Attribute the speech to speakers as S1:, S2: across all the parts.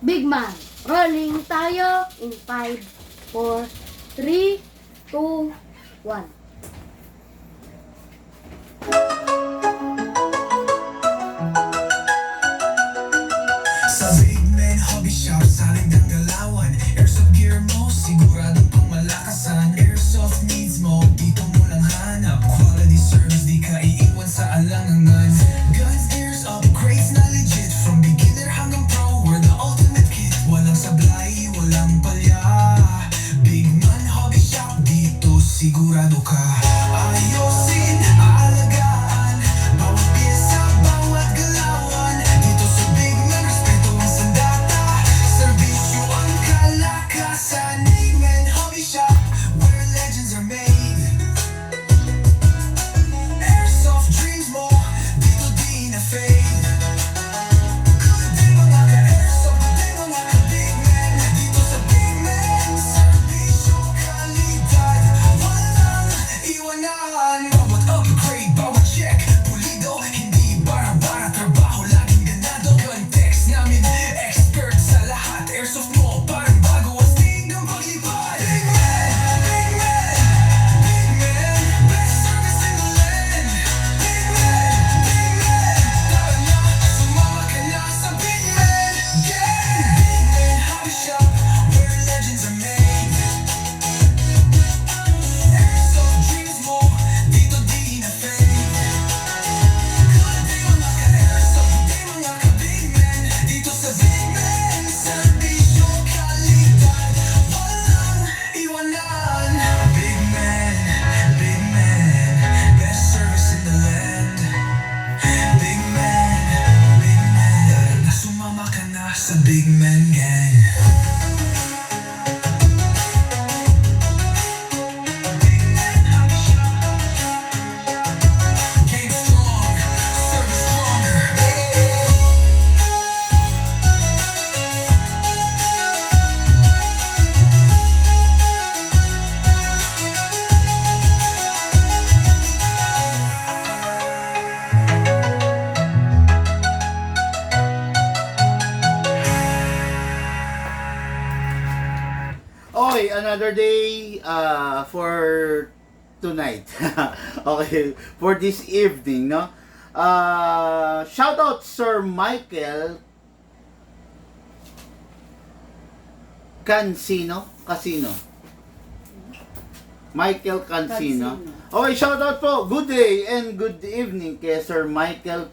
S1: Big man. Rolling tayo in 5, 4, 3, 2, 1.
S2: Sa big man hobby shop, saling ng galawan. Airsoft gear mo, sigurado pang malakasan. Airsoft needs mo, dito mo lang hanap. Quality service, di ka iiwan sa alangangan. Guns, airs, upgrades na legit. From beginner hanggang pro, we're the ultimate kit. Walang sablay, walang palya. Big man hobby shop, dito sigurado ka. Ayosin, aalagaan, bawat pyesa, bawat galawan. Dito sa big man, respeto ang sandata. Serbisyo ang kalakasan. Big man hobby shop, where legends are made. Airsoft dreams mo, dito di na fade. Good day mga ka-airsoft, good day mga ka-big man. Dito sa big man, serbisyo kalidad. Walang iwanan. Bawat upgrade, bawat check, pulido, hindi bara-bara. Trabaho laging ganado. Context namin, expert sa lahat. Airsoft mo, parang bago, astig ng paglipad. Big man, big man, big man, best service in the land. Big man, tara na, sumama ka na sa big man gang. Big man hobby shop, where legends are made. Airsoft dreams mo, dito di na fade. Good day mga ka-airsoft, good day mga ka-big man. Dito sa big man, serbisyo kalidad. Walang iwanan. Big man, best service in the land. Big man, sumama ka na sa big man gang. Big man hobby shop. Game strong, service stronger.
S3: Okay, another day for tonight. Okay, for this evening, no? Shout out Sir Michael Cancino. Michael Cancino. Okay, shout out po. Good day and good evening kay Sir Michael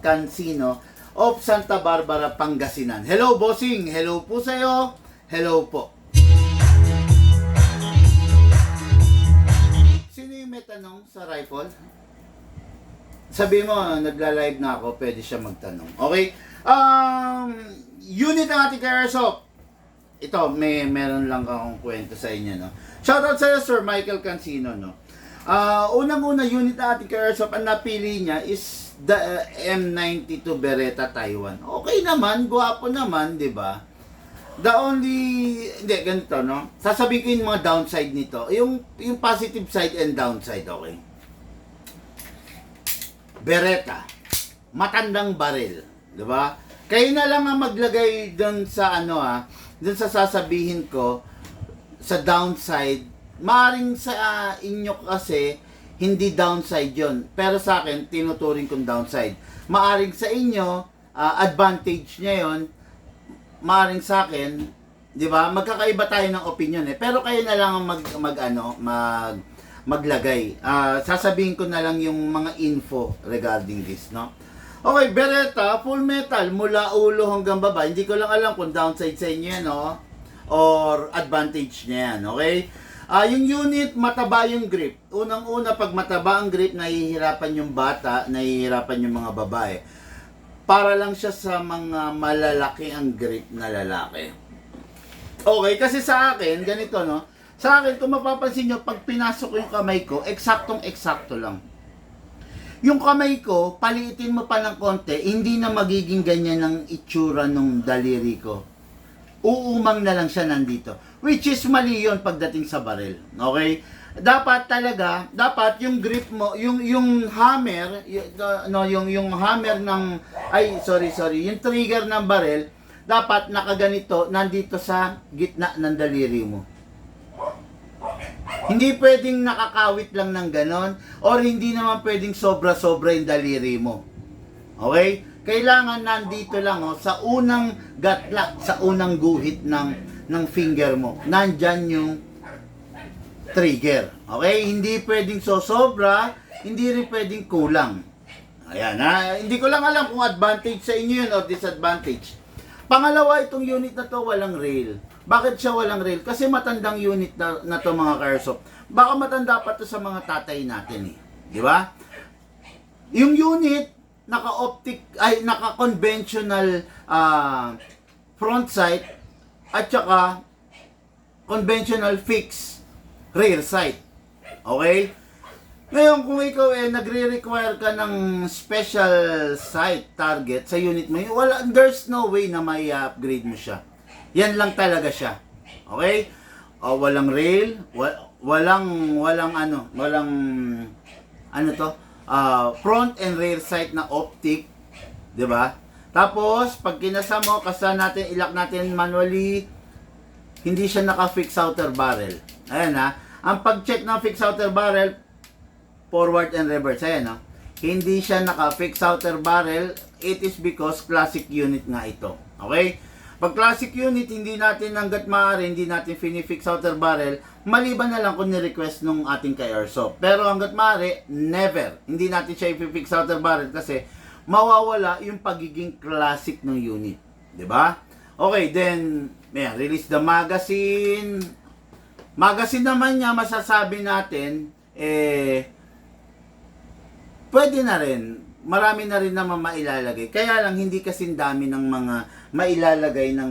S3: Cancino of Santa Barbara, Pangasinan. Hello, bossing. Hello po sa'yo. Hello po. Sino yung may tanong sa rifle? Sabi mo, nagla-live na ako, pwede siya magtanong. Okay? Unit ng ating airsoft. Ito, meron lang akong kwento sa inyo, no? Shoutout sa Sir Michael Cancino, no? Unang-una unit ng ating airsoft, ang napili niya is the M92 Beretta Taiwan. Okay naman, gwapo naman, di ba? The only, hindi, ganito, no? Sasabihin ko yung mga downside nito. Yung positive side and downside, okay? Beretta. Matandang baril. Di ba? Kayo na lang ang maglagay dun sa dun sa sasabihin ko, sa downside. Maaring sa inyo kasi, hindi downside yon. Pero sa akin, tinuturing kong downside. Maaring sa inyo, advantage niya yon. Maaring sa akin, 'di ba? Magkakaiba tayo ng opinion eh. Pero kayo na lang ang maglagay. Sasabihin ko na lang yung mga info regarding this, no? Okay, Beretta, full metal mula ulo hanggang baba. Hindi ko lang alam kung downside sa inyo yan, no? Or advantage niya yan, okay? Yung unit, mataba yung grip. Unang-una, pag mataba ang grip, nahihirapan yung bata, nahihirapan yung mga babae. Para lang siya sa mga malalaki ang grip na lalaki. Okay, kasi sa akin, ganito, no? Sa akin, kung mapapansin nyo, pag pinasok ko yung kamay ko, eksaktong-eksakto lang. Yung kamay ko, paliitin mo pa ng konti, hindi na magiging ganyan ang itsura ng daliri ko. Uumang na lang siya nandito. Which is mali yun pagdating sa baril. Okay? dapat yung grip mo, yung hammer, yung hammer ng, yung trigger ng barrel, dapat nakaganito, nandito sa gitna ng daliri mo. Hindi pwedeng nakakawit lang ng ganon, or hindi naman pwedeng sobra-sobra yung daliri mo. Okay? Kailangan nandito lang, sa unang gatla, sa unang guhit ng finger mo. Nandyan yung trigger. Okay? Hindi pwedeng sobra, hindi rin pwedeng kulang. Ayan, hindi ko lang alam kung advantage sa inyo yun or disadvantage. Pangalawa, itong unit na to walang rail. Bakit siya walang rail? Kasi matandang unit na to mga ka-airsoft. Baka matanda pa to sa mga tatay natin eh. Di ba? Yung unit, naka-conventional front sight at saka conventional fixed rear sight. Okay? Ngayon, kung ikaw nagre-require ka ng special sight target sa unit mo, there's no way na may upgrade mo siya. Yan lang talaga siya. Okay? Walang rail, walang front and rear sight na optic, 'di ba? Tapos pag kinasa mo, ilak natin manually, hindi siya naka-fix outer barrel. Ayan ang pag-check ng fix outer barrel, forward and reverse. Ayan hindi siya naka-fix outer barrel. It is because classic unit nga ito. Okay? Pag classic unit, hindi natin hanggat maaari, hindi natin fini-fix outer barrel, maliban na lang kung ni-request nung ating ka-airsoft. Pero hanggat maaari, never. Hindi natin siya i-fix outer barrel kasi mawawala yung pagiging classic ng unit. 'Di ba? Okay, then, release the magazine. Magazine naman niya, masasabi natin, pwede na rin, marami na rin naman mailalagay. Kaya lang hindi kasing dami ng mga mailalagay ng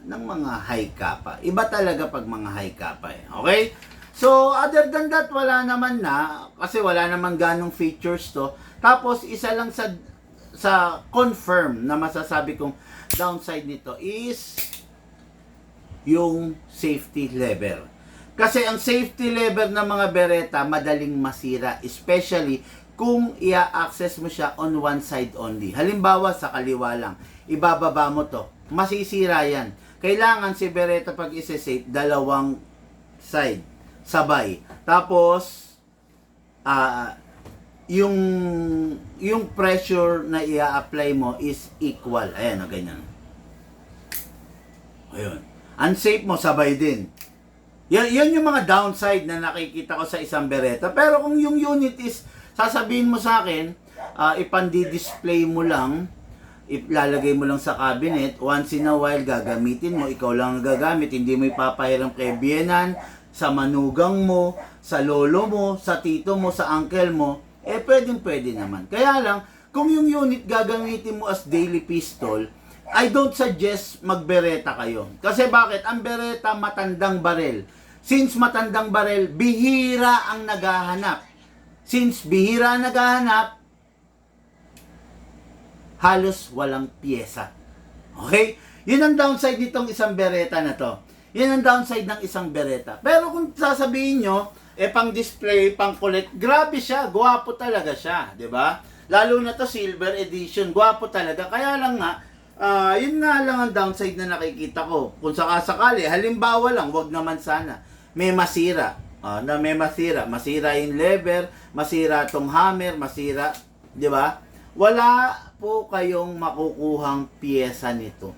S3: mga high kappa. Iba talaga pag mga high kappa Okay? So, other than that, wala naman na. Kasi wala naman ganong features to. Tapos, isa lang sa confirm na masasabi kong downside nito is yung safety lever. Kasi ang safety lever ng mga Beretta madaling masira. Especially kung i-access mo siya on one side only. Halimbawa, sa kaliwa lang. Ibababa mo to. Masisira yan. Kailangan si Beretta pag isa-safe, dalawang side. Sabay. Tapos, yung pressure na i-apply mo is equal. Ayan, ganyan. Ayun. Unsafe mo, sabay din. Yan yung mga downside na nakikita ko sa isang Beretta. Pero kung yung unit is sasabihin mo sa akin, ipandi-display mo lang, ilalagay mo lang sa cabinet, once in a while gagamitin mo, ikaw lang ang gagamit, hindi mo ipapahiram kay biyenan, sa manugang mo, sa lolo mo, sa tito mo, sa uncle mo, pwedeng-pwede naman. Kaya lang, kung yung unit gagamitin mo as daily pistol, I don't suggest mag-Beretta kayo. Kasi bakit? Ang Beretta matandang barel. Since matandang barel, bihira ang naghahanap. Since bihira naghahanap, halos walang pyesa. Okay? Yun ang downside nitong isang Beretta na to. Yun ang downside ng isang Beretta. Pero kung sasabihin nyo, pang display, pang collect, grabe siya, gwapo talaga siya, 'di ba? Lalo na to silver edition, gwapo talaga. Kaya lang nga, yun nga lang ang downside na nakikita ko. Kung sakasakali, halimbawa lang, wag naman sana, may masira. Masira yung lever, masira tong hammer, masira, 'di ba? Wala po kayong makukuhang piyesa nito.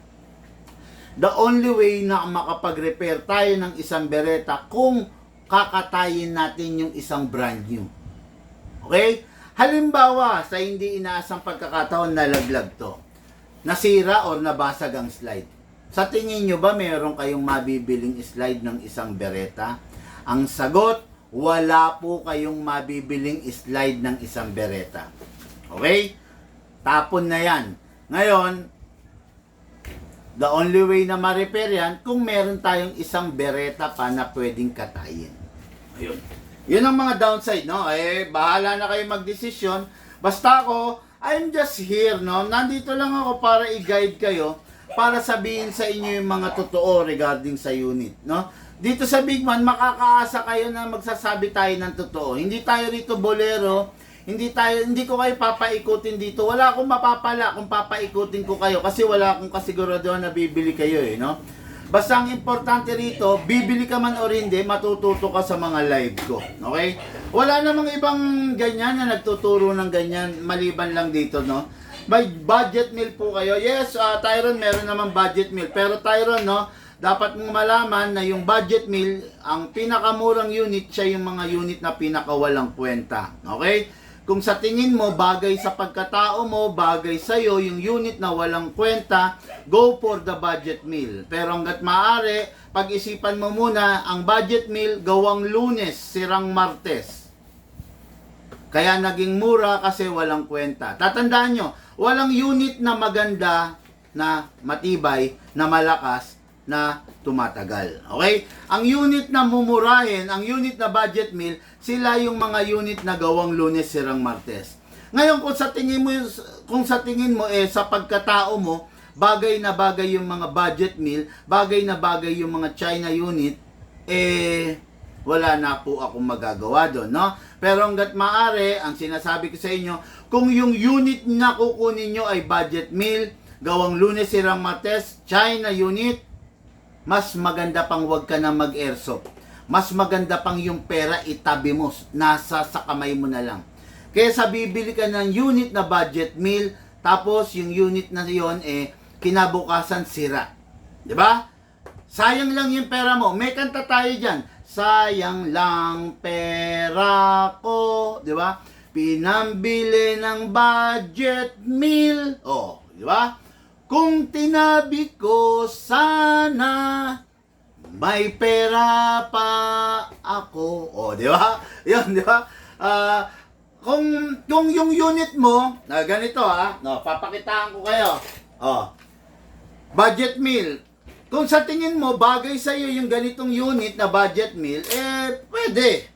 S3: The only way na makapag-repair tayo ng isang Beretta kung kakatayin natin yung isang brand new. Okay? Halimbawa, sa hindi inaasang pagkakataon nalaglag to, nasira or nabasag ang slide. Sa tingin nyo ba meron kayong mabibiling slide ng isang Beretta? Ang sagot, wala po kayong mabibiling slide ng isang Beretta. Okay? Tapon na yan. Ngayon, the only way na ma-repair yan, kung meron tayong isang Beretta pa na pwedeng katayin. Ayun. Yun ang mga downside, no? Bahala na kayo magdesisyon. Basta ako, I'm just here, no? Nandito lang ako para i-guide kayo, para sabihin sa inyo yung mga totoo regarding sa unit, no? Dito sa Big Man, makakaasa kayo na magsasabi tayo ng totoo. Hindi tayo rito bolero, hindi ko kayo papaikutin dito. Wala akong mapapala kung papaikutin ko kayo kasi wala akong kasiguraduhan na bibili kayo eh, no? Basta ang importante rito, bibili ka man o hindi, matututo ka sa mga live ko. Okay? Wala namang ibang ganyan na nagtuturo ng ganyan, maliban lang dito, no? May budget meal po kayo. Yes, Tyron, meron naman budget meal. Pero Tyron, no, dapat mong malaman na yung budget meal, ang pinakamurang unit, siya yung mga unit na pinakawalang kwenta. Okay? Kung sa tingin mo, bagay sa pagkatao mo, bagay sa'yo, yung unit na walang kwenta, go for the budget meal. Pero hanggat maaari, pag-isipan mo muna, ang budget meal, gawang Lunes, sirang Martes. Kaya naging mura kasi walang kwenta. Tatandaan nyo, walang unit na maganda, na matibay, na malakas, na tumatagal. Okay? Ang unit na mumurahin, ang unit na budget meal, sila yung mga unit na gawang Lunes, sirang Martes. Ngayon, kung sa tingin mo sa pagkatao mo, bagay na bagay yung mga budget meal, bagay na bagay yung mga China unit, wala na po akong magagawa doon, no? Pero hanggat maaari, ang sinasabi ko sa inyo, kung yung unit na kukunin nyo ay budget meal, gawang Lunes, sirang Martes, China unit, mas maganda pang wag ka na mag-airsoft. Mas maganda pang yung pera itabi mo, nasa sa kamay mo na lang. Kaya bibili ka ng unit na budget meal, tapos yung unit na yon kinabukasan sira. 'Di ba? Sayang lang yung pera mo. May kanta tayo diyan. Sayang lang pera ko, 'di ba? Pinambili ng budget meal. Oh, 'di ba? Kung tinabi ko sana may pera pa ako. Oh, di ba? 'Yun, di ba? Kung yung unit mo, ganito no, papakitaan ko kayo. Oh. Budget meal. Kung sa tingin mo bagay sa iyo yung ganitong unit na budget meal, pwede.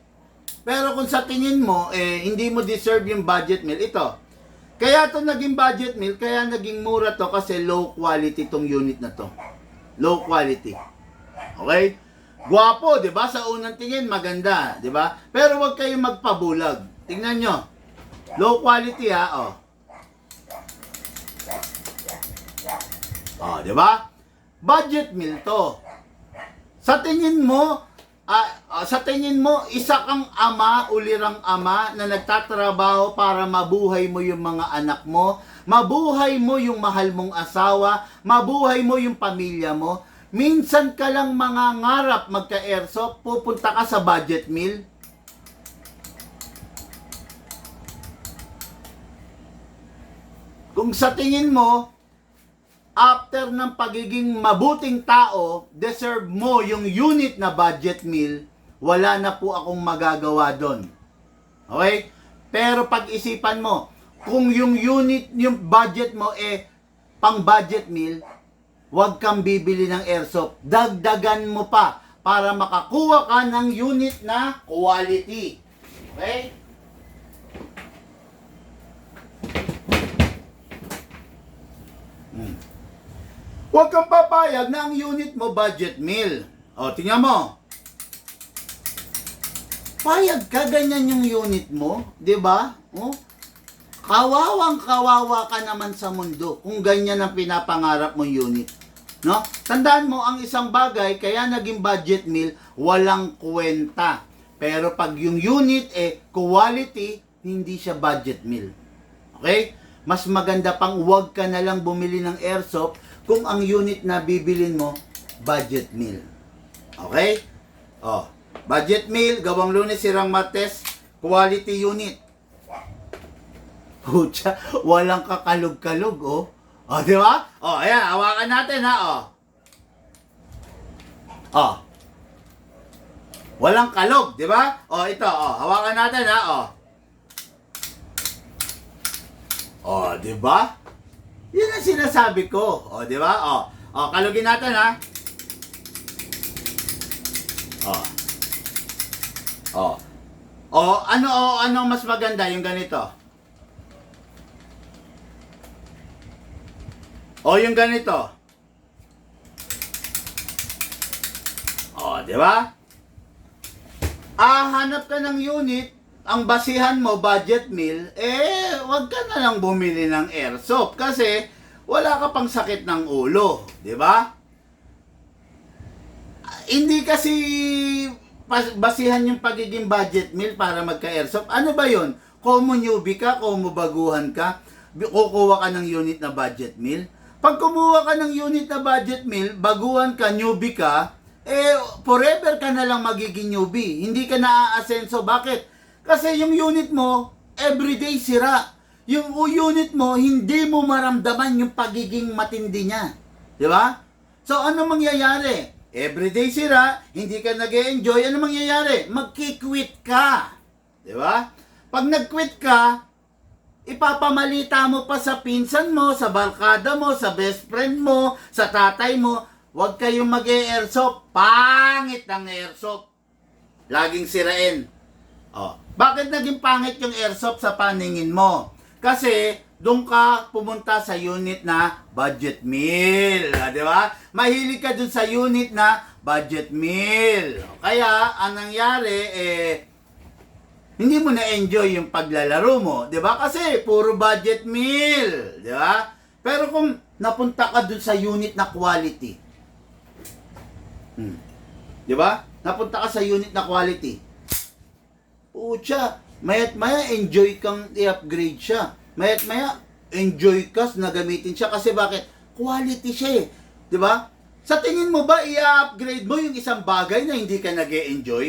S3: Pero kung sa tingin mo hindi mo deserve yung budget meal, ito. Kaya ito naging budget meal, kaya naging mura to kasi low quality tong unit na to. Low quality. Okay? Guwapo, 'di ba? Sa unang tingin maganda, 'di ba? Pero wag kayong magpabulag. Tingnan nyo. Low quality oh. Oh, 'di ba? Budget meal to. Sa tingin mo, isa kang ama, ulirang ama na nagtatrabaho para mabuhay mo yung mga anak mo, mabuhay mo yung mahal mong asawa, mabuhay mo yung pamilya mo. Minsan ka lang mangangarap magka-airsoft, pupunta ka sa budget meal. Kung sa tingin mo, after ng pagiging mabuting tao, deserve mo yung unit na budget meal, wala na po akong magagawa doon. Okay? Pero pag-isipan mo, kung yung unit, yung budget mo pang budget meal, huwag kang bibili ng airsoft. Dagdagan mo pa para makakuha ka ng unit na quality. Okay? Huwag kang papayag na ang unit mo budget meal. O, tingnan mo. Payag ka, ganyan yung unit mo. 'Di ba? O? Kawawang kawawa ka naman sa mundo kung ganyan ang pinapangarap mong unit. No? Tandaan mo, ang isang bagay, kaya naging budget meal, walang kwenta. Pero pag yung unit quality, hindi siya budget meal. Okay? Mas maganda pang huwag ka na lang bumili ng airsoft kung ang unit na bibilin mo, budget meal. Okay? Oh, budget meal, gawang Lunes, sirang Martes, quality unit. Pucha, walang kakalog-kalog, oh. Oh, di ba? Oh, ayan, hawakan natin, oh. Oh. Walang kalog, di ba? Oh, ito, hawakan natin, oh. Oh, di ba? Yan ang sinasabi ko. Oh, di ba? Oh, kalugin natin, ano mas maganda yung ganito? Yung ganito. Di ba? Hanap ka ng unit, ang basihan mo, budget meal, wag ka na lang bumili ng airsoft kasi wala ka pang sakit ng ulo, di ba? Hindi kasi basihan yung pagiging budget meal para magka-airsoft. Ano ba yon? Komo newbie ka, komo baguhan ka, kukuha ka ng unit na budget meal. Pag kumuha ka ng unit na budget meal, baguhan ka, newbie ka, forever ka na lang magiging newbie. Hindi ka na-aasenso. Bakit? Kasi yung unit mo, everyday sira. Yung unit mo, hindi mo maramdaman yung pagiging matindi niya. Di ba? So, ano mangyayari? Everyday sira, hindi ka nag-e-enjoy, ano mangyayari? Magki-quit ka. Di ba? Pag nag-quit ka, ipapamalita mo pa sa pinsan mo, sa barkada mo, sa best friend mo, sa tatay mo, huwag kayong mag-e-airsoft. Pangit ang airsoft. Laging sirain. Oh. Bakit naging pangit yung airsoft sa paningin mo? Kasi doon ka pumunta sa unit na budget meal, di ba? Mahilig ka dun sa unit na budget meal. Kaya ang nangyari hindi mo na-enjoy yung paglalaro mo, di ba? Kasi puro budget meal, di ba? Pero kung napunta ka dun sa unit na quality, di ba? Napunta ka sa unit na quality. Pucha, maya't maya enjoy kang i-upgrade siya. Maya't maya enjoy ka na gamitin siya kasi bakit? Quality siya eh. 'Di ba? Sa tingin mo ba i-upgrade mo yung isang bagay na hindi ka nag-e-enjoy?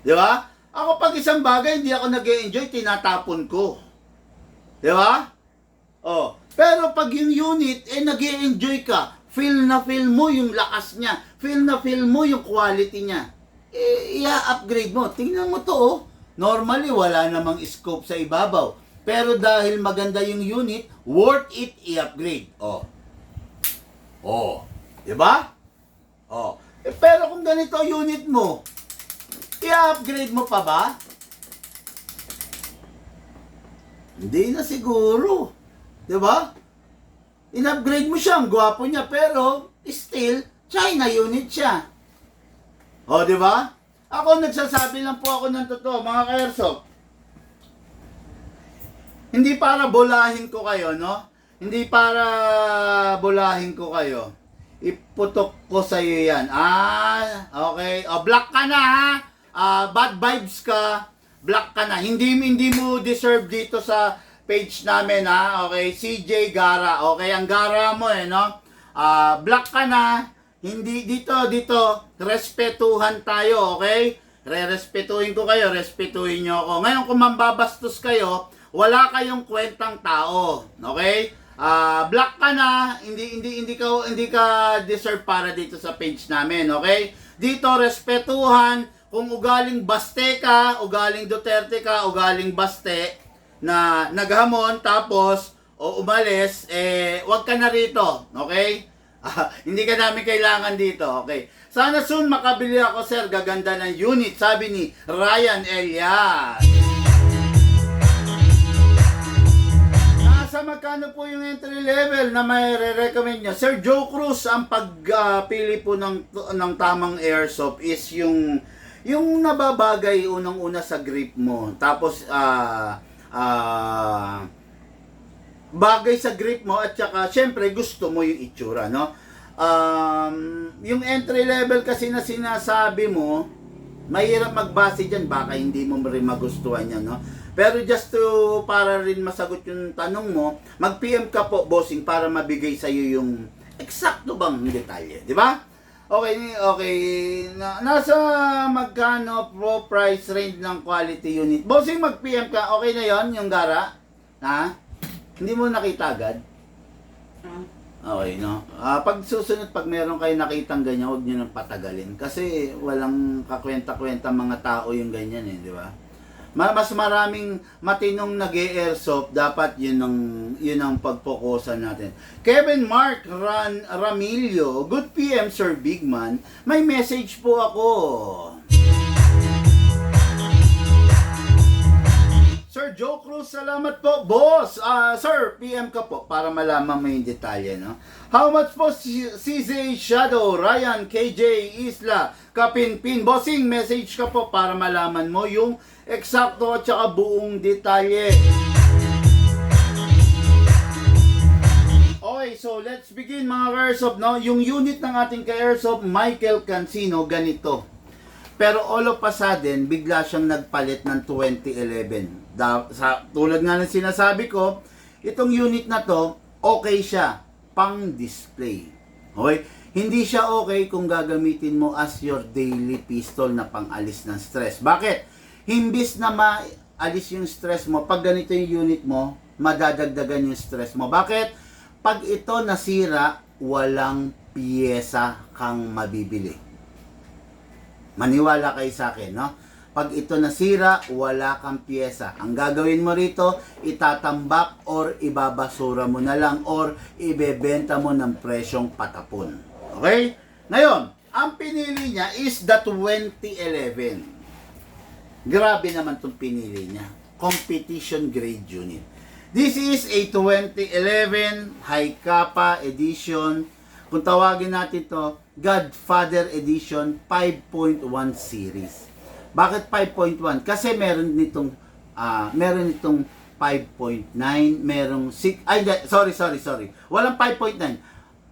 S3: 'Di ba? Ako pag isang bagay hindi ako nag-e-enjoy, tinatapon ko. 'Di ba? Oh, pero pag yung unit nag-e-enjoy ka, feel na feel mo yung lakas niya, feel na feel mo yung quality niya. I-upgrade mo. Tingnan mo to, oh. Normally, wala namang scope sa ibabaw. Pero dahil maganda yung unit, worth it i-upgrade. Oh. Oh. Diba? Oh. Pero kung ganito unit mo, i-upgrade mo pa ba? Hindi na siguro. Diba? In-upgrade mo siya, ang gwapo niya, pero still, China unit siya. O, di ba? Ako, nagsasabi lang po ako ng totoo, mga ka-airsoft. Hindi para bolahin ko kayo, no? Hindi para bolahin ko kayo. Iputok ko sa iyo yan. Okay. O, black ka na, ha? Bad vibes ka. Black ka na. Hindi mo deserve dito sa page namin, ha? Okay. CJ Gara. Okay, ang Gara mo, no? Black ka na. Hindi dito, respetuhan tayo, okay? Re-respetuhin ko kayo, respetuhin nyo ako. Ngayon, kung mambabastos kayo, wala kayong kwentang tao, okay? Black ka na, hindi ka deserve para dito sa page namin, okay? Dito, respetuhan, kung ugaling Baste ka, ugaling Duterte ka, ugaling Baste, na naghamon, tapos, o umalis, wag ka na rito, okay? Hindi ka namin kailangan dito, okay? Sana soon makabili ako, sir. Gaganda ng unit, sabi ni Ryan Elias. Nasa magkano po yung entry level na may re-recommend nyo? Sir Joe Cruz, ang pagpili po ng tamang airsoft is yung nababagay unang-una sa grip mo. Tapos, bagay sa grip mo at saka syempre gusto mo yung itsura, no? Yung entry level kasi na sinasabi mo, mahirap magbase dyan, baka hindi mo rin magustuhan yan, no? Pero just to, para rin masagot yung tanong mo, mag-PM ka po, bossing, para mabigay sa'yo yung eksakto bang detalye, di ba? Okay. Nasa magkano pro price range ng quality unit? Bossing, mag-PM ka, okay na yon yung Gara? Ha? Hindi mo nakita agad? Okay, no? Pag susunod, pag meron kayo nakitang ganyan, huwag nyo nang patagalin. Kasi walang kakwenta-kwenta mga tao yung ganyan eh, di ba? Mas maraming matinong nag-e-airsoft, dapat yun ang pagpokusan natin. Kevin Mark Ramilio, good PM Sir Bigman, may message po ako. Sir Joe Cruz, salamat po, boss. Sir, PM ka po para malaman mo yung detalye, no? How much po CZ Shadow, Ryan, KJ, Isla, Kapinpin, bossing, message ka po para malaman mo yung eksakto at saka buong detalye. Okay, so let's begin mga ka-airsoft, no? Yung unit ng ating ka-airsoft, Michael Cancino, ganito. Pero all of a sudden, bigla siyang nagpalit ng 2011. Tulad nga ng sinasabi ko, itong unit na to, okay siya, pang display. Okay? Hindi siya okay kung gagamitin mo as your daily pistol na pang-alis ng stress. Bakit? Himbis na maalis yung stress mo, pag ganito yung unit mo, madadagdagan yung stress mo. Bakit? Pag ito nasira, walang piyesa kang mabibili. Maniwala kayo sa akin, no? Pag ito nasira, wala kang piyesa. Ang gagawin mo rito, itatambak or ibabasura mo na lang or ibebenta mo ng presyong patapon. Okay? Ngayon, ang pinili niya is the 2011. Grabe naman itong pinili niya. Competition grade unit. This is a 2011 High Kappa edition. Kung tawagin natin to Godfather Edition 5.1 series. Bakit 5.1? Kasi meron nitong 5.9, merong 6, sorry. Walang 5.9.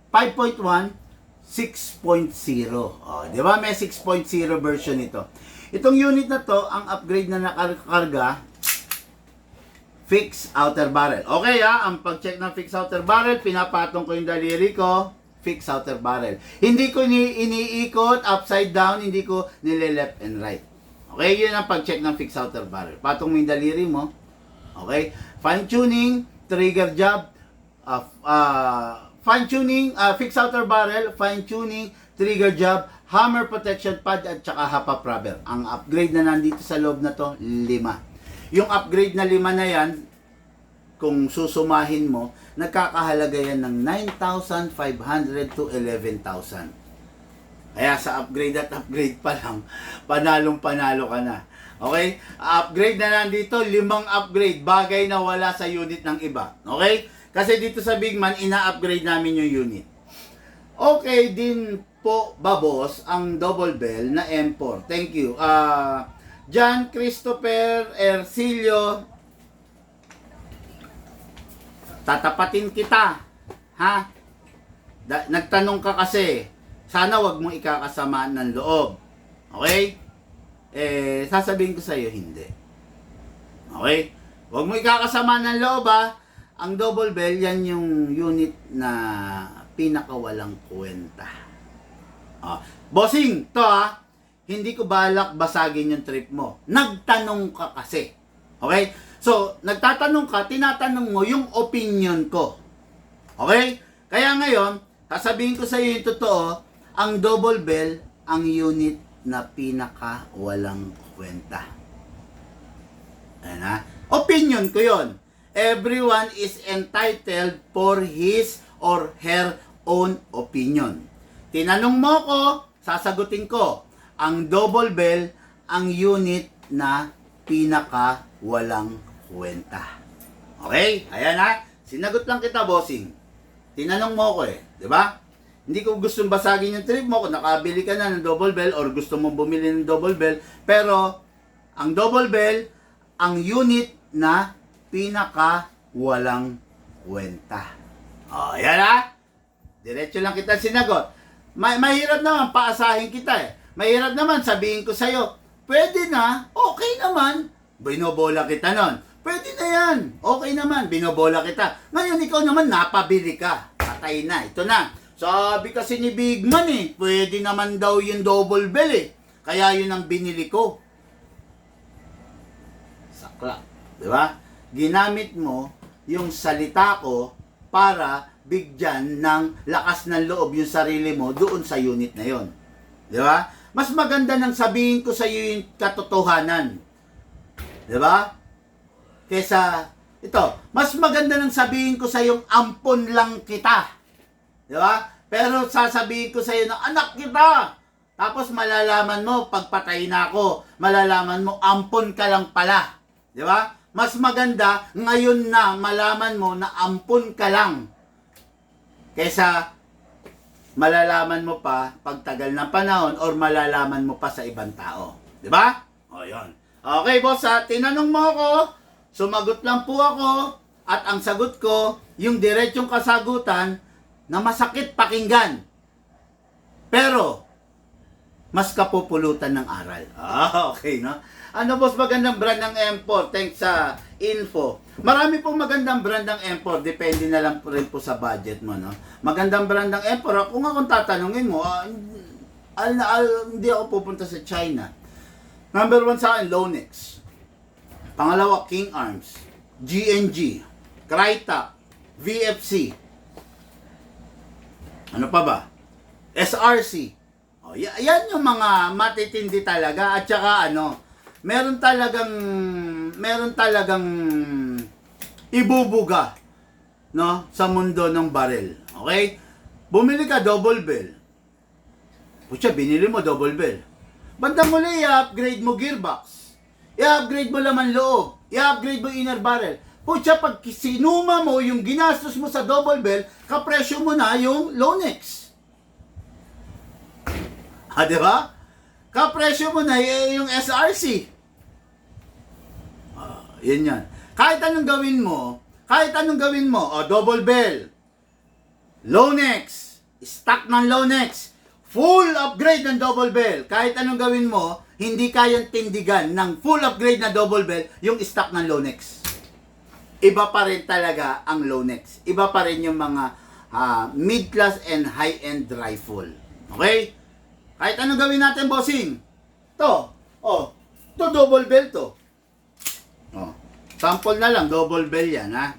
S3: 5.1, 6.0. Oh, di ba? May 6.0 version ito. Itong unit na to, ang upgrade na nakakarga, fixed outer barrel. Okay ang pag-check ng fixed outer barrel, pinapatong ko yung daliri ko, fixed outer barrel. Hindi ko iniikot upside down, hindi ko nile-left and right. Okay, yun ang pag-check ng fixed outer barrel. Patong mo yung daliri mo. Okay, fine-tuning, trigger job, fine-tuning, fixed outer barrel, fine-tuning, trigger job, hammer protection pad, at saka hapa rubber. Ang upgrade na nandito sa loob na to, 5. Yung upgrade na 5 na yan, kung susumahin mo, nagkakahalaga yan ng 9,500 to 11,000. Kaya sa upgrade at upgrade pa lang, panalong-panalo ka na. Okay? Upgrade na nandito, 5 upgrade. Bagay na wala sa unit ng iba. Okay? Kasi dito sa Big Man, ina-upgrade namin yung unit. Okay din po ba, boss, ang double bell na M4? Thank you. John Christopher Ercilio, tatapatin kita, ha? Nagtanong ka kasi, sana wag mong ikakasama ng loob. Okay? Sasabihin ko sa iyo, hindi. Okay? Wag mo ikakasama ng loob, ha? Ang double bell, yan yung unit na pinakawalang kwenta. Bossing, to ha, hindi ko balak basagin yung trip mo. Nagtanong ka kasi. Okay? So, nagtatanong ka, tinatanong mo yung opinion ko. Okay? Kaya ngayon, sasabihin ko sa iyo yung totoo, ang double bell, ang unit na pinaka walang kwenta. Ayan ha? Opinion ko yon. Everyone is entitled for his or her own opinion. Tinanong mo ko, sasagutin ko. Ang double bell, ang unit na pinaka walang kwenta. Okay? Ayan ha. Sinagot lang kita, bossing. Tinanong mo ko di ba? Hindi ko gustong basagin yung trip mo kung nakabili ka na ng double bell or gusto mong bumili ng double bell. Pero, ang double bell, ang unit na pinaka walang kwenta. Ayan ha. Diretso lang kita sinagot. Mahirap naman, paasahin kita Mahirap naman, sabihin ko sa'yo, pwede na, okay naman. Binobola kita nun. Pwede na yan, okay naman, binobola kita. Ngayon, ikaw naman, napabili ka. Patay na, ito na. Sabi kasi ni Big Man pwede naman daw yung double bell Kaya yun ang binili ko. Sakla. Di ba? Ginamit mo yung salita ko para bigyan ng lakas ng loob yung sarili mo doon sa unit na yon. Di ba? Mas maganda nang sabihin ko sa iyo yung katotohanan. Di ba? Kesa, ito, mas maganda nang sabihin ko sa iyo ampon lang kita. Di ba? Pero sasabihin ko sa iyo na anak kita. Tapos malalaman mo, pagpatay na ako, malalaman mo, ampon ka lang pala. Di ba? mas maganda ngayon na malaman mo na ampun ka lang kaysa malalaman mo pa pagtagal ng panahon or malalaman mo pa sa ibang tao. Di ba? O, yun. Okay, boss, ha? Tinanong mo ako, sumagot lang po ako, at ang sagot ko, yung diretsong kasagutan na masakit pakinggan. Pero, mas kapupulutan ng aral. Okay, no? Ano, boss, magandang brand ng M4? Thanks sa info. Marami pong magandang brand ng M4. Depende na lang po rin po sa budget mo, no? Magandang brand ng M4. Kung akong tatanungin mo, hindi ako pupunta sa China. Number 1 sa akin, Lonex. Pangalawa, King Arms. GNG. Crytek. VFC. Ano pa ba? SRC. Oh, yan yung mga matitindi talaga. At saka meron talagang ibubuga, no, sa mundo ng baril. Okay? Bumili ka double bell. Pucha, binili mo double bell. Bandang muli, i-upgrade mo gearbox. I-upgrade mo laman loob. I-upgrade mo inner barrel. Pucha, pag sinuma mo yung ginastos mo sa double bell, kapresyo mo na yung Lonex. Di ba? Kapresyo mo na yung SRC. Yan yan. Kahit anong gawin mo, double bell, Lonex, stock ng Lonex, full upgrade ng double bell, kahit anong gawin mo, hindi kayang tindigan ng full upgrade na double bell yung stock ng Lonex. Iba pa rin talaga ang Lonex. Iba pa rin yung mga mid-class and high-end rifle. Okay? Kahit anong gawin natin, bossing. To double bell to. Sample na lang, double bell yan, ha?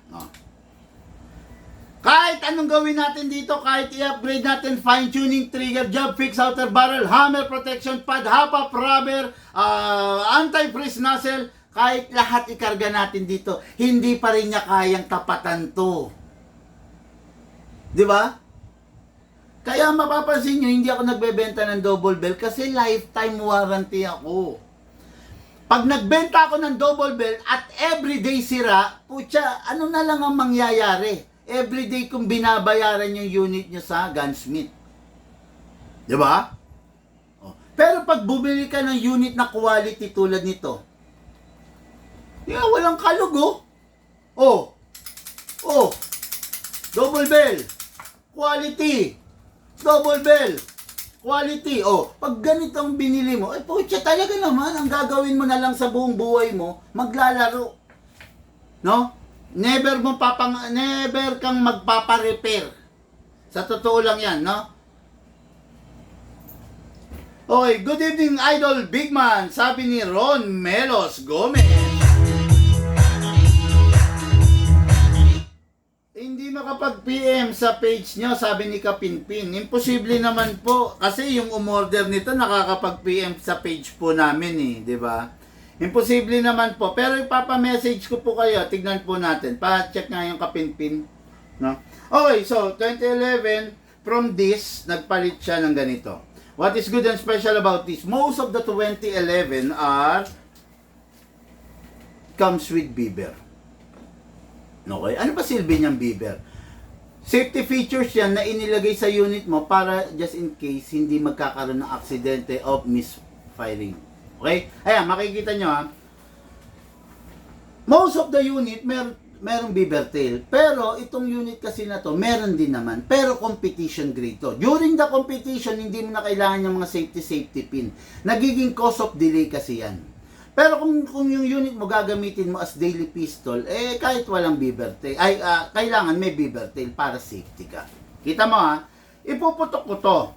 S3: Kahit anong gawin natin dito, kahit i-upgrade natin, fine-tuning, trigger job, fixed outer barrel, hammer protection pad, hop-up rubber, anti-freeze nozzle, kahit lahat ikarga natin dito, hindi pa rin niya kayang tapatan to. Di ba? Kaya mapapansin nyo, hindi ako nagbebenta ng double bell kasi lifetime warranty ako. Pag nagbenta ako ng double bell at everyday sira, putya, ano na lang ang mangyayari? Everyday kung binabayaran yung unit nyo sa gunsmith. Di ba? Pero pag bumili ka ng unit na quality tulad nito, walang kalog, double bell, quality, double bell, quality. Pag ganitong binili mo, putya, talaga naman, ang gagawin mo na lang sa buong buhay mo, maglalaro. No? Never kang magpapa-repair. Sa totoo lang yan, no? Okay, good evening, Idol Big Man, sabi ni Ron Melos Gomez. Hindi makapag-PM sa page nyo, sabi ni Kapinpin. Imposible naman po. Kasi yung umorder nito, nakakapag-PM sa page po namin di ba? Imposible naman po. Pero ipapamessage ko po kayo. Tignan po natin. Pa-check nga yung Kapinpin. No? Okay, so 2011, from this, nagpalit siya ng ganito. What is good and special about this? Most of the 2011 comes with beaver. Okay? Ano ba silbi niyang beaver? Safety features yan na inilagay sa unit mo para just in case hindi magkakaroon ng aksidente of misfiring. Okay? Ayan, makikita nyo most of the unit merong beaver tail. Pero itong unit kasi na to, meron din naman. Pero competition grade to. During the competition, hindi mo na kailangan yung mga safety pin. Nagiging cause of delay kasi yan. Pero kung yung unit mo gagamitin mo as daily pistol, kahit walang beaver tail, kailangan may beaver tail para safety ka. Kita mo ipuputok ko to.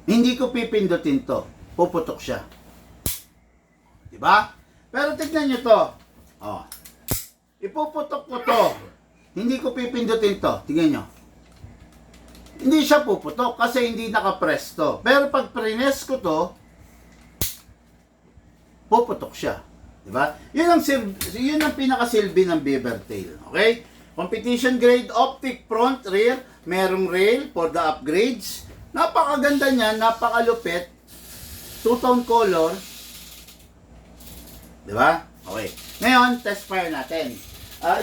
S3: Hindi ko pipindutin to. Puputok siya. Diba? Pero tignan nyo to. Ipuputok ko to. Hindi ko pipindutin to. Tignan nyo. Hindi siya puputok kasi hindi nakapress to. Pero pag prines ko to, puputok siya. Diba? Yun ang pinakasilbi ng beaver tail. Okay? Competition grade optic front, rear. Merong rail for the upgrades. Napakaganda niya, napakalupit. Two-tone color. Diba? Okay. Ngayon, test fire natin.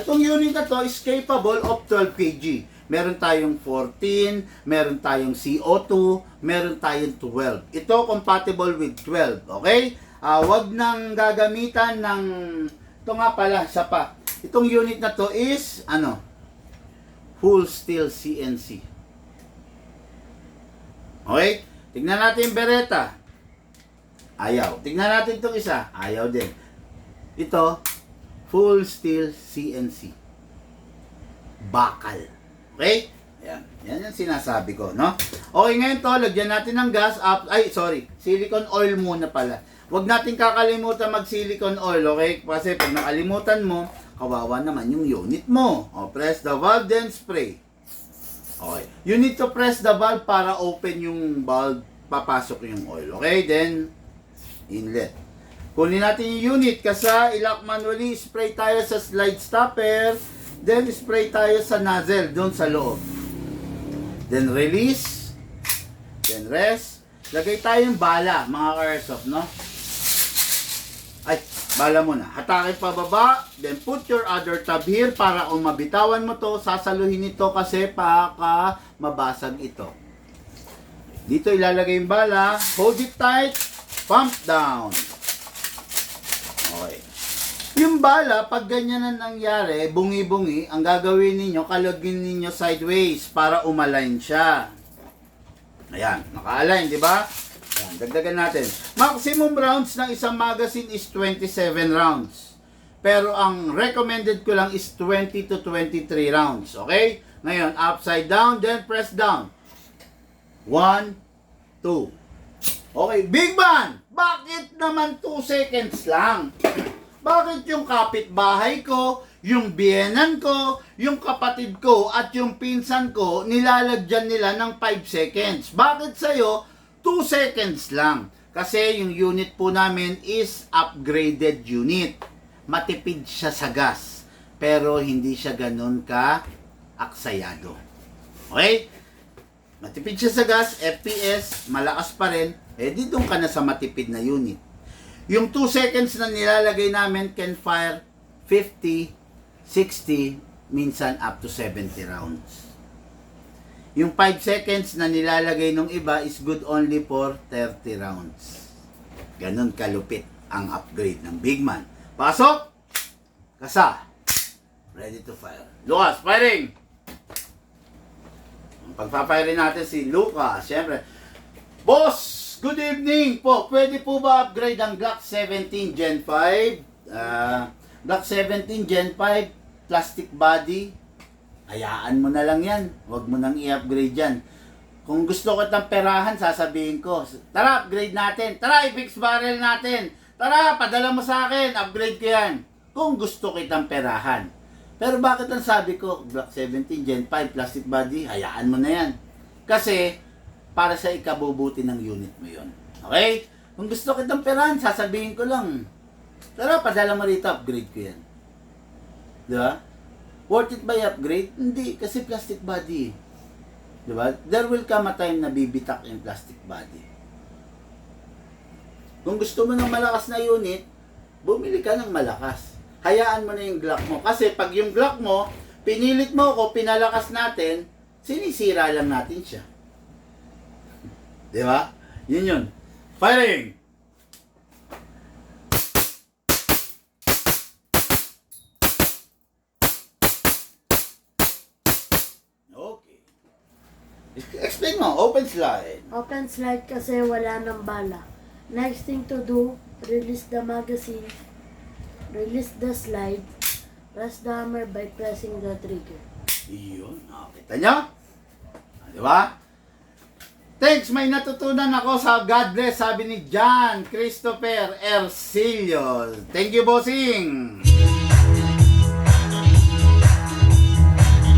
S3: Itong unit na to is capable of 12 kg. Meron tayong 14, meron tayong CO2, meron tayong 12. Ito compatible with 12, okay? Wag nang gagamitan ng, ito nga pala, isa pa. Itong unit na to is, full steel CNC. Okay? Tignan natin yung Beretta. Ayaw. Tignan natin itong isa. Ayaw din. Ito, full steel CNC. Bakal. Okay? Ayan. Yan yung sinasabi ko, no? Okay, ngayon to, lagyan natin ng gas up. Silicone oil muna pala. Huwag natin kakalimutan mag-silicone oil, okay? Kasi pag nakalimutan mo, kawawa naman yung unit mo. O, press the valve, then spray. Okay. You need to press the valve para open yung valve, papasok yung oil. Okay? Then, inlet. Kunin natin yung unit kasi i-lock manually, spray tayo sa slide stopper, then spray tayo sa nozzle doon sa loob. Then release, then rest. Lagay tayong bala, mga ka-airsoft, no? Bala muna. Hatakin pababa, then put your other tab here para kung mabitawan mo to, sasaluhin ito kasi baka mabasag ito. Dito ilalagay yung bala, hold it tight, pump down. Okay. Yung bala, pag ganyan na nangyari, bungi-bungi, ang gagawin ninyo, kalagin ninyo sideways para umalign siya. Ayan, naka-align, di ba? Ayan, dagdagan natin. Maximum rounds ng isang magazine is 27 rounds. Pero ang recommended ko lang is 20 to 23 rounds. Okay? Ngayon, upside down, then press down. 1, 2. Okay, Big Man! Bakit naman 2 seconds lang? Bakit yung kapitbahay ko, yung biyenan ko, yung kapatid ko, at yung pinsan ko, nilalagyan nila ng 5 seconds? Bakit sa'yo, 2 seconds lang? Kasi yung unit po namin is upgraded unit. Matipid siya sa gas, pero hindi siya ganun ka-aksayado. Okay? Matipid siya sa gas, FPS, malakas pa rin, di doon ka na sa matipid na unit. Yung 2 seconds na nilalagay namin can fire 50, 60, minsan up to 70 rounds. Yung 5 seconds na nilalagay nung iba is good only for 30 rounds. Ganon kalupit ang upgrade ng Big Man. Pasok! Kasa! Ready to fire. Lucas, firing! Pagpapirin natin si Lucas, syempre. Boss! Good evening po. Pwede po ba upgrade ang Glock 17 Gen 5? Glock 17 Gen 5 plastic body. Hayaan mo na lang yan. Huwag mo nang i-upgrade yan. Kung gusto ko itang perahan, sasabihin ko, tara, upgrade natin. Tara, i-fix barrel natin. Tara, padala mo sa akin. Upgrade ko yan. Kung gusto ko itang perahan. Pero bakit ang sabi ko, Glock 17 Gen 5 plastic body, hayaan mo na yan. Kasi, para sa ikabubuti ng unit mo yon. Okay? Kung gusto kitang perahan, sasabihin ko lang, tara, padala mo rito, upgrade ko yan. Di ba? Worth it by upgrade? Hindi, kasi plastic body. Di ba? There will come a time na bibitak yung plastic body. Kung gusto mo ng malakas na unit, bumili ka ng malakas. Hayaan mo na yung Glock mo. Kasi pag yung Glock mo, pinilit mo ko, pinalakas natin, sinisira lang natin siya. Di ba? Yun. Firing! Okay. Explain mo. Open slide.
S1: Open slide kasi wala ng bala. Next thing to do, release the magazine, release the slide, press the hammer by pressing the trigger.
S3: Iyon. Kita nyo? Di ba? Thanks, may natutunan ako sa God bless, sabi ni John Christopher Ercilio. Thank you, bossing!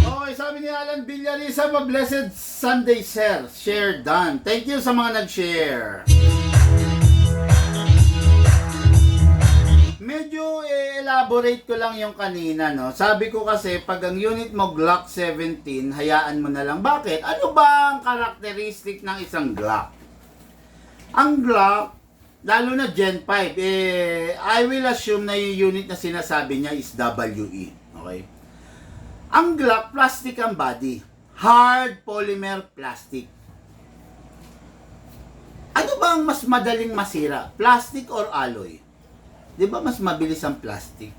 S3: Okay, sabi ni Alan Villarisa, blessed Sunday, sir. Share done. Thank you sa mga nag-share. Medyo elaborate ko lang yung kanina, no? Sabi ko kasi, pag ang unit mo Glock 17, hayaan mo na lang. Bakit? Ano ba ang karakteristik ng isang Glock? Ang Glock, lalo na Gen 5, I will assume na yung unit na sinasabi niya is WE. Okay? Ang Glock, plastic ang body. Hard polymer plastic. Ano ba ang mas madaling masira? Plastic or alloy? Di ba mas mabilis ang plastic?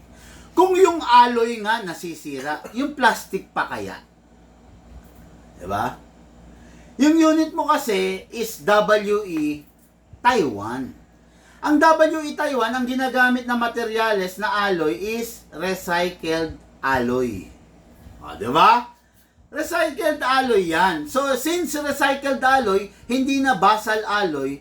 S3: Kung yung alloy nga nasisira, yung plastic pa kaya? Di ba? Yung unit mo kasi is WE Taiwan. Ang WE Taiwan, ang ginagamit na materyales na alloy is recycled alloy. O, di ba? Recycled alloy yan. So, since recycled alloy, hindi na basal alloy,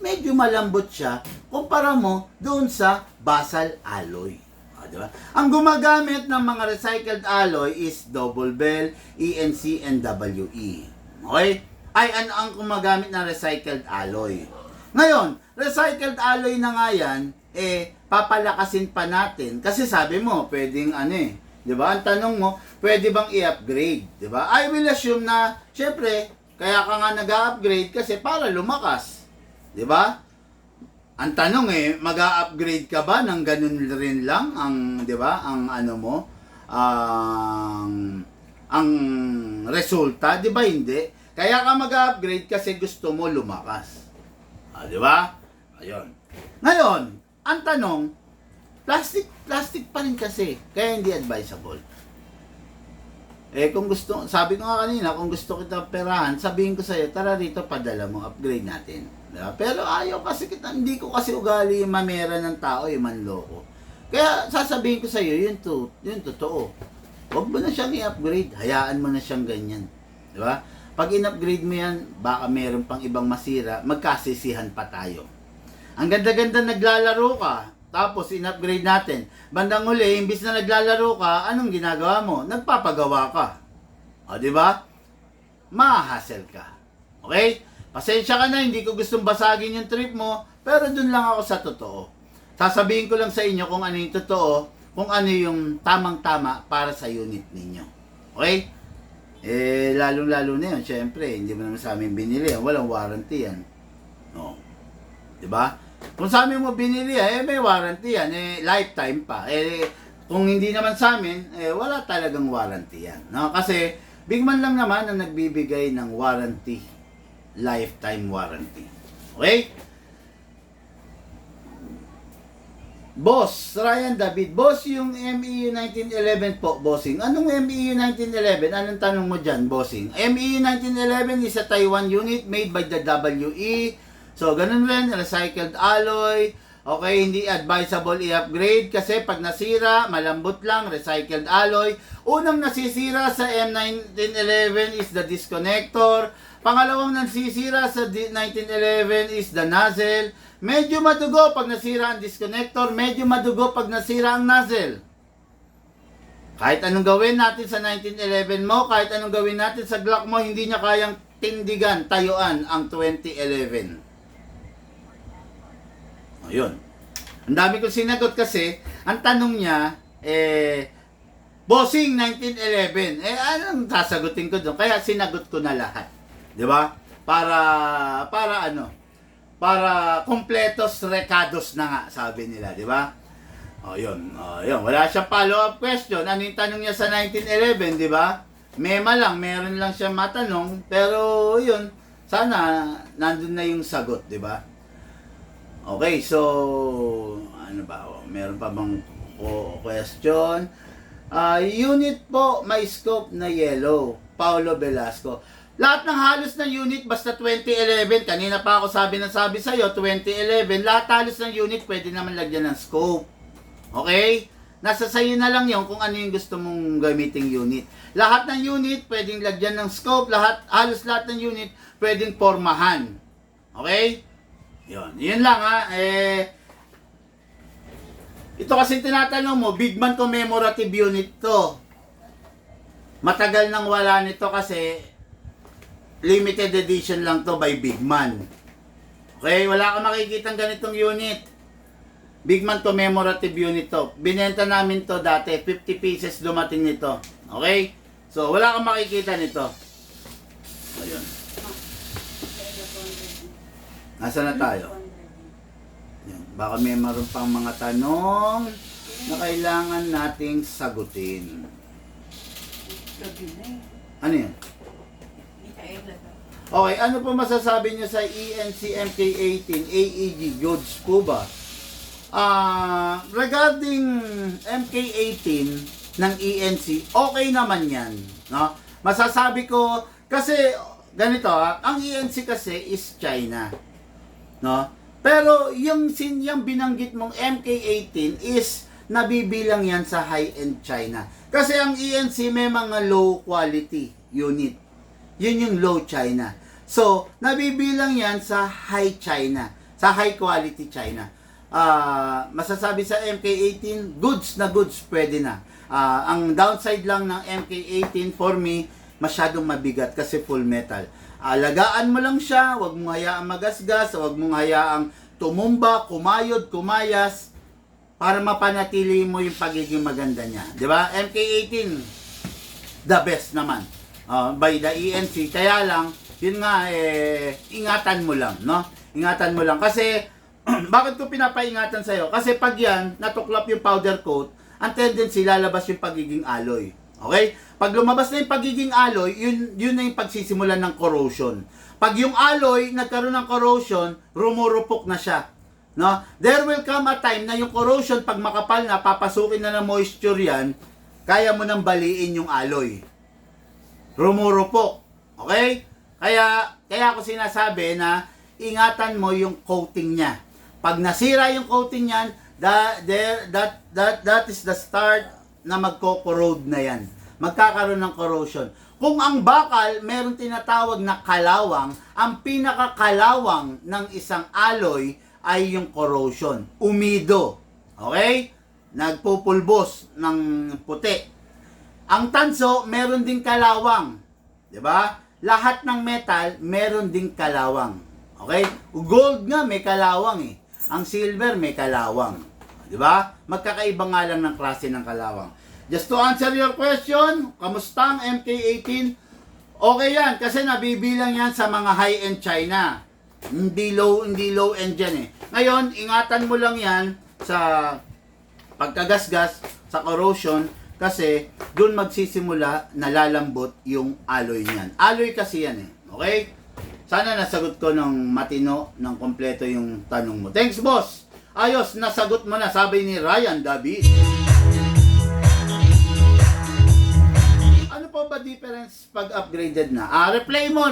S3: medyo malambot siya kumpara mo doon sa basal alloy. O, diba? Ang gumagamit ng mga recycled alloy is Double Bell, ENC, and WE. Okay? Ang gumagamit ng recycled alloy. Ngayon, recycled alloy na nga yan, papalakasin pa natin. Kasi sabi mo, pwedeng di ba? Ang tanong mo, pwede bang i-upgrade? Di ba? I will assume na, syempre, kaya ka nga nag-upgrade kasi para lumakas. Di ba? Ang tanong mag-upgrade ka ba ng ganun rin lang ang, di ba? Ang ang resulta, di ba? Hindi. Kaya ka mag-upgrade kasi gusto mo lumakas. Di ba? Ayun. Ngayon, ang tanong, plastic pa rin kasi, kaya hindi advisable. Kung gusto, sabi ko nga kanina, kung gusto kita perahan, sabihin ko sa'yo, tara rito, padala mo, upgrade natin. Diba? Pero ayaw kasi kita, hindi ko kasi ugali yung mamera ng tao, yung manloko. Kaya sasabihin ko sa'yo, yun totoo. Huwag mo na siyang i-upgrade, hayaan mo na siyang ganyan. Diba? Pag in-upgrade mo yan, baka meron pang ibang masira, magkasisihan pa tayo. Ang ganda-ganda naglalaro ka, tapos in-upgrade natin. Bandang huli, imbis na naglalaro ka, anong ginagawa mo? Nagpapagawa ka. O, di ba? Ma-hassle ka. Okay? Pasensya ka na, hindi ko gustong basagin yung trip mo, pero dun lang ako sa totoo. Sasabihin ko lang sa inyo kung ano yung totoo, kung ano yung tamang-tama para sa unit ninyo. Okay? Lalong-lalo na yun, syempre, hindi mo naman sa amin binili. Walang warranty yan. No. Di ba? Kung sa amin mo binili, may warranty yan, lifetime pa. Kung hindi naman sa amin, wala talagang warranty yan. No? Kasi, Big Man lang naman ang nagbibigay ng warranty, lifetime warranty. Okay? Boss, Ryan David. Boss, yung MEU 1911 po, bossing. Anong MEU 1911? Anong tanong mo dyan, bossing? MEU 1911 is a Taiwan unit made by the WE. So, ganun rin, recycled alloy. Okay, hindi advisable i-upgrade kasi pag nasira, malambot lang, recycled alloy. Unang nasisira sa M1911 is the disconnector. Pangalawang nasisira sa 1911 is the nozzle. Medyo madugo pag nasira ang disconnector, medyo madugo pag nasira ang nozzle. Kahit anong gawin natin sa 1911 mo, kahit anong gawin natin sa Glock mo, hindi niya kayang tindigan, tayuan ang 2011. Ayun. Ang dami kong sinagot kasi, ang tanong niya, bossing 1911. Anong sasagutin ko doon? Kaya sinagot ko na lahat. 'Di ba? Para completos recados na nga, sabi nila, 'di ba? Yun. Wala siyang follow-up question. Ano yung tanong niya sa 1911, 'di ba? Mema lang, meron lang siya matanong, pero yun, sana nandun na yung sagot, 'di ba? Okay, so, ano ba? Meron pa bang question? Unit po, may scope na yellow. Paulo Velasco. Lahat ng halos ng unit, basta 2011, kanina pa ako sabi sa'yo, 2011, lahat halos ng unit, pwede naman lagyan ng scope. Okay? Nasa sa'yo na lang yun kung ano yung gusto mong gamiting unit. Lahat ng unit, pwedeng lagyan ng scope, halos lahat ng unit, pwedeng pormahan. Okay? Yun lang ha. Ito kasi tinatanong mo, Big Man commemorative unit to. Matagal nang wala nito kasi limited edition lang to by Big Man. Okay, wala kang makikitang ganitong unit. Big Man commemorative unit to. Binenta namin to dati, 50 pieces dumating nito. Okay? So, wala kang makikita nito. Ayun. Nasaan na tayo? Baka may meron pang mga tanong na kailangan nating sagutin. Ano yan? Okay, ano po masasabi niyo sa ENC MK18 AEG goods po ba? Regarding MK18 ng ENC, okay naman yan, no? Masasabi ko kasi ganito, ang ENC kasi is China, no? Pero yung binanggit mong MK18 is nabibilang yan sa high-end China. Kasi ang ENC may mga low quality unit. Yun yung low China. So, nabibilang yan sa high China, sa high quality China. Masasabi sa MK18, goods na goods, pwede na. Ang downside lang ng MK18 for me, masyadong mabigat kasi full metal. Alagaan mo lang siya, wag mo hayaang magasgas, wag mo hayaang tumumba, kumayod, kumayas, para mapanatili mo yung pagiging maganda niya. Di ba? MK18, the best naman. By the ENC. Kaya lang, yun nga, ingatan mo lang, no? Ingatan mo lang. Kasi, bakit ko pinapaingatan sa'yo? Kasi pag yan, natuklap yung powder coat, ang tendency, lalabas yung pagiging alloy. Okay? Pag lumabas na yung pagiging alloy, yun na yung pagsisimulan ng corrosion. Pag yung alloy nagkaroon ng corrosion, rumurupok na siya. No? There will come a time na yung corrosion, pag makapal na, papasukin na ng moisture yan, kaya mo nang baliin yung alloy. Rumurupok. Okay? Kaya ako sinasabi na ingatan mo yung coating niya. Pag nasira yung coating niyan, that is the start na magko-corrode na yan. Magkakaroon ng corrosion. Kung ang bakal, meron tinatawag na kalawang, ang pinakakalawang ng isang alloy ay yung corrosion. Umido. Okay? Nagpupulbos ng puti. Ang tanso, meron ding kalawang. 'Di ba? Lahat ng metal, meron ding kalawang. Okay? Gold nga may kalawang eh. Ang silver may kalawang. 'Di ba? Magkakaiba nga lang ng klase ng kalawang. Just to answer your question, kamusta ang MK18? Okay yan, kasi nabibilang yan sa mga high-end China. Hindi low-end yan eh. Ngayon, ingatan mo lang yan sa pagkagasgas, sa corrosion, kasi doon magsisimula nalalambot yung alloy niyan. Alloy kasi yan eh. Okay? Sana nasagot ko ng matino, ng kompleto yung tanong mo. Thanks, boss! Ayos, nasagot mo na, sabi ni Ryan David. Ano po ba difference pag upgraded na? Replay mo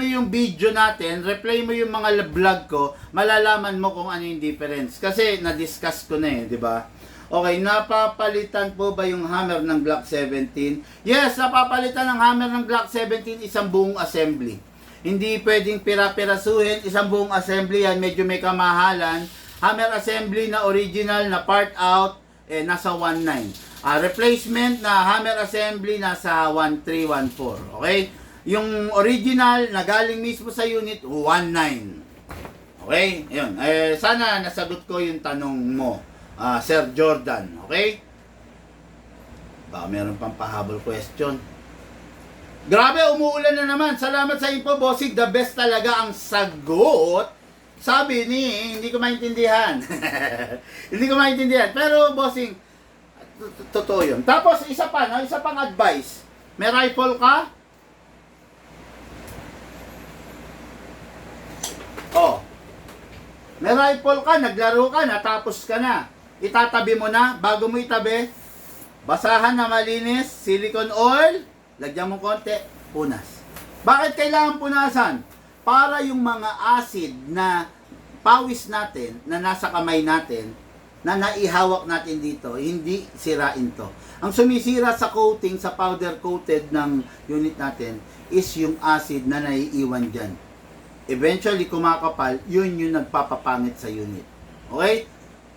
S3: yung video natin, replay mo yung mga vlog ko, malalaman mo kung ano yung difference. Kasi na-discuss ko na eh, di ba? Okay, napapalitan po ba yung hammer ng Glock 17? Yes, napapalitan ng hammer ng Glock 17 isang buong assembly. Hindi pwedeng pira-pirasuhin, isang buong assembly yan, medyo may kamahalan. Hammer assembly na original na part out, nasa 1.9. Replacement na hammer assembly nasa 1.314. Okay? Yung original na galing mismo sa unit, 1.9. Okay? Yun. Sana nasagot ko yung tanong mo, Sir Jordan. Okay? Baka meron pang pahabol question. Grabe, umuulan na naman. Salamat sa info, bossing. The best talaga ang sagot. Sabi ni, hindi ko maintindihan. Hindi ko maintindihan. Pero, bossing, totoo yun. Tapos, isa pang advice. May rifle ka? Oh. May rifle ka, naglaro ka, natapos ka na. Itatabi mo na, bago mo itabi, basahan na malinis, silicone oil, lagyan mo konti, punas. Bakit kailangan punasan? Para yung mga acid na pawis natin, na nasa kamay natin, na naihawak natin dito, hindi sirain to. Ang sumisira sa coating, sa powder coated ng unit natin, is yung acid na naiiwan dyan. Eventually, kumakapal, yun yung nagpapapangit sa unit. Okay?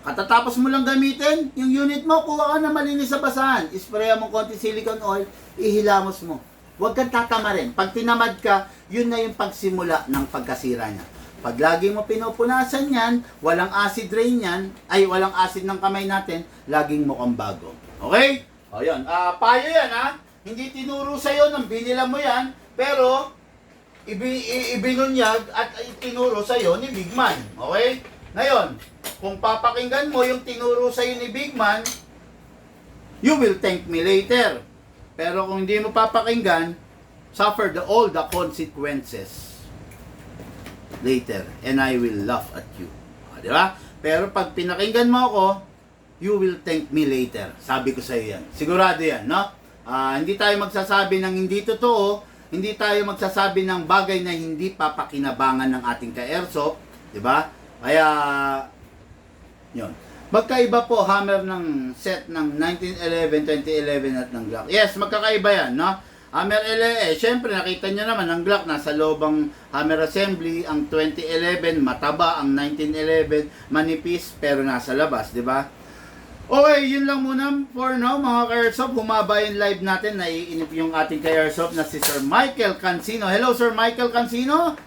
S3: Katatapos mo lang gamitin, yung unit mo, kuha ka na malinis sa basahan. Isprayan mo konti silicone oil, ihilamos mo. Huwag kang tatamarin. Pag tinamad ka, yun na yung pagsimula ng pagkasira niya. Pag lagi mo pinupunasan yan, walang acid rain yan, ay walang acid ng kamay natin, laging mukhang bago. Okay? O yan. Payo yan ha. Hindi tinuro sa'yo nang binila mo yan, pero ibinunyag at tinuro sa'yo ni Big Man. Okay? Ngayon, kung papakinggan mo yung tinuro sa'yo ni Big Man, you will thank me later. Pero kung hindi mo papakinggan, suffer all the consequences later, and I will laugh at you. Di ba? Pero pag pinakinggan mo ako, you will thank me later. Sabi ko sa iyo yan. Sigurado yan, no? Hindi tayo magsasabi ng hindi totoo, hindi tayo magsasabi ng bagay na hindi papakinabangan ng ating ka-airsoft, di ba? Kaya, yun. Magkaiba po hammer ng set ng 1911, 2011 at ng Glock. Yes, magkakaiba yan, no? Hammer LE, syempre nakita nyo naman, ang Glock nasa loob ang hammer assembly, ang 2011 mataba, ang 1911 manipis pero nasa labas, di ba? Okay, yun lang muna for now mga ka-airsoft. Humaba yung live natin, naiinip yung ating ka-airsoft na si Sir Michael Cancino. Hello Sir Michael Cancino!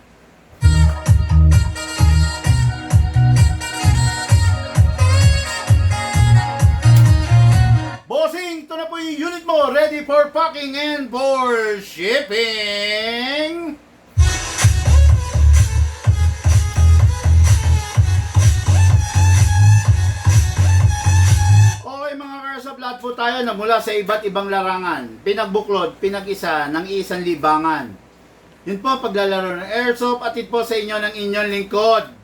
S3: Bossing, ito na po yung unit mo, ready for packing and for shipping! Okay mga ka-airsoft, lahat po tayo na mula sa iba't ibang larangan, pinagbuklod, pinag-isa ng isang libangan. Yun po paglalaro ng airsoft, atid po sa inyo ng inyong lingkod,